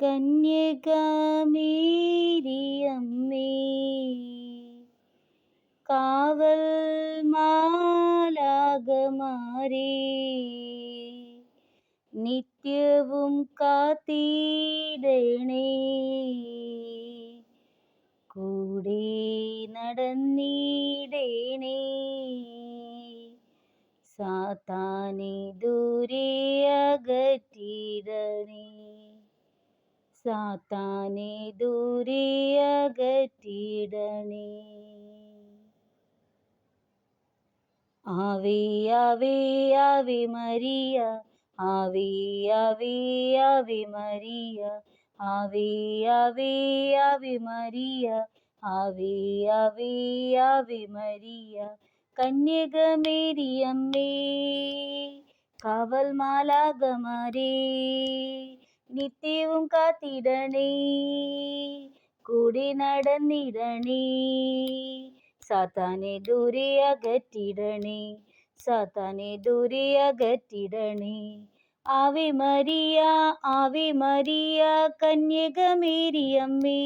കന്യകമേരിയമ്മേ, കാവൽ മാലാഖമാരേ, നിത്യവും കാത്തിടണേ, കൂടെ നടന്നിടണേ, സാത്താനെ ദൂരെ അകറ്റിടണേ, സാത്താനെ ദൂരെ അകറ്റിടണേ. ആവേ ആവേ ആവേ മരിയ, ആവേ ആവേ ആവേ മരിയ, ആവേ ആവേ ആവേ മരിയ, ആവേ ആവേ ആവേ മരിയ. കന്യകമേരിയമ്മേ, കാവൽ മാലാഖമാരേ, നിത്യവും കാത്തിടണേ, കൂടെ നടന്നിടണേ, സാത്താനെ ദൂരെ അകറ്റിടണേ, സാത്താനെ ദൂരെ അകറ്റിടണേ. Ave Maria, Ave Maria, കന്യകമേരിയമ്മേ,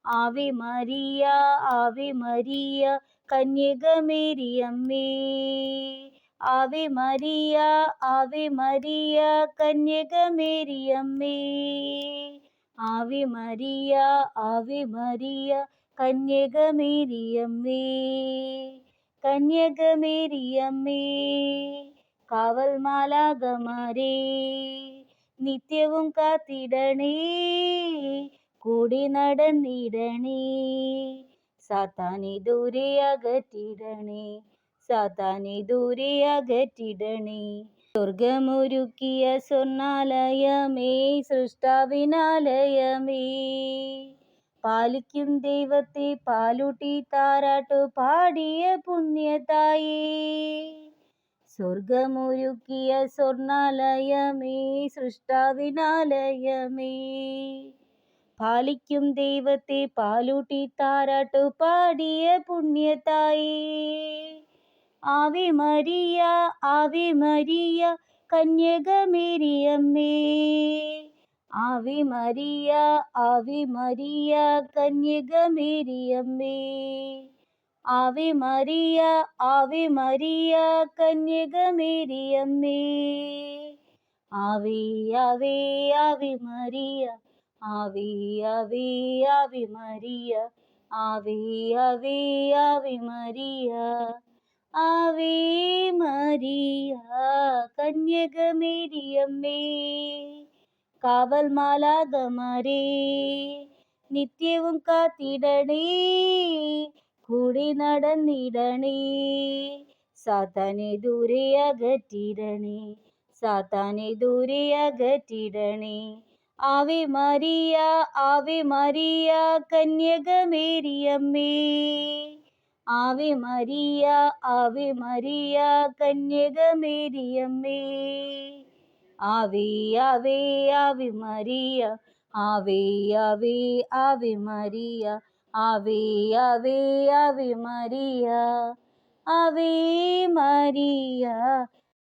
Ave Maria, Ave Maria, കന്യകമേരിയമ്മേ, Ave Maria, Ave Maria, കന്യകമേരിയമ്മേ, Ave Maria, Ave Maria, കന്യകമേരിയമ്മേ, കന്യകമേരിയമ്മേ, കാവൽ മാലാഖമാരേ, നിത്യവും കാത്തിടണേ, കൂടെ നടന്നിടണേ, സാത്താനെ ദൂരെ അകറ്റിടണേ, സാത്താനെ ദൂരെ അകറ്റിടണേ. സ്വർഗമൊരുക്കിയ സ്വർണ്ണാലയമേ, സൃഷ്ടാവിനാലയമേ, പാലിക്കും ദൈവത്തെ പാലൂട്ടി താരാട്ടു പാടിയ പുണ്യതായേ. സ്വർഗമൊരുക്കിയ സ്വർണ്ണാലയമേ, സൃഷ്ടാവിനാലയമേ, പാലിക്കും ദൈവത്തെ പാലൂട്ടി താരാട്ടു പാടിയ പുണ്യതായേ. Ave Maria, Ave Maria, കന്യകമേരിയമ്മേ, Ave Maria, Ave Maria, കന്യകമേരിയമ്മേ, Ave Maria, Ave Maria, കന്യകമേരിയമ്മേ, ആവേ ആവേ ആവേ മരിയ, ആവേ ആവേ ആവേ മരിയ, ആവേ ആവേ ആവേ മരിയ, ആവേ മരിയ, കന്യകമേരിയമ്മേ, കാവൽ മാലാഖമാരേ, നിത്യവും കാത്തിടണേ, കൂടെ നടന്നിടണേ, സാത്താനെ ദൂരെ അകറ്റിടണേ, സാത്താനെ ദൂരെ അകറ്റിടണേ. Ave Maria, Ave Maria, കന്യകമേരിയമ്മേ, Ave Maria, Ave Maria, കന്യകമേരിയമ്മേ, ആവേ ആവേ ആവേ മരിയ, ആവേ ആവേ ആവേ മരിയ, ആവേ ആവേ Ave Maria, Ave Maria,